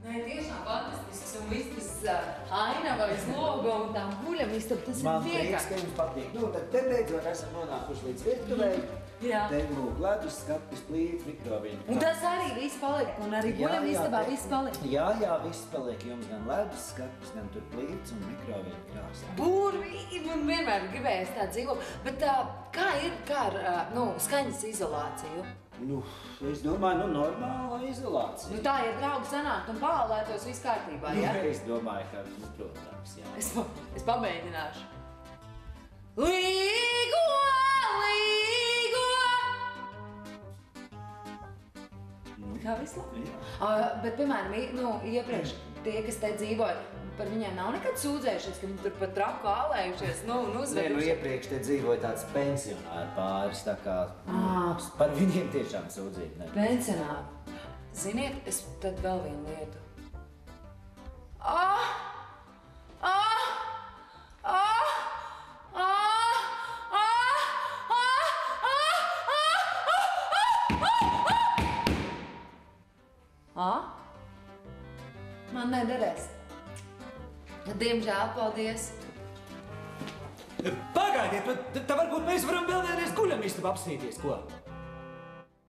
Nē, tiešām fantastisks un viss tas ainavais logo un tām guļamistaba, tas ir vienkārši. Man prieks, ka jums patīk. Nu, tad te beidzot esam nonākuši līdz virtuvei. Te lūk, ledus, skapis, plīts, mikroviļņu. Un tas arī viss paliek, un arī guļamistabā viss paliek. Jā, viss paliek jums gan ledus, skapis, gan tur plīts un mikroviļņu krāsā. Burvīgi, man vienmēr gribējās tā dzīvot. Bet kā ir ar skaņas izolāciju? Nu, es domāju, normāla izolācija. Nu tā, ja draugi sanākt un pālētos viss kārtībā, ja? Nu, es domāju, ka, protams, jā. Es pamēģināšu. Līgo! Kā visu labi? Bet, piemēram, iepriekš tie, kas te dzīvoja, par viņiem nav nekad sūdzējušies, ka viņi tur pat traku ālējušies, un uzvedušies. Nē, iepriekš te dzīvoja tāds pensionāri pāris, tā kā par viņiem tiešām sūdzīt nebija. Pensionāri. Ziniet, es tad vēl vienu lietu. Man nederēs. Diemžēl, paldies. Pagaidiet, tā varbūt mēs varam vēl vienreiz guļamistabu apstīties, ko?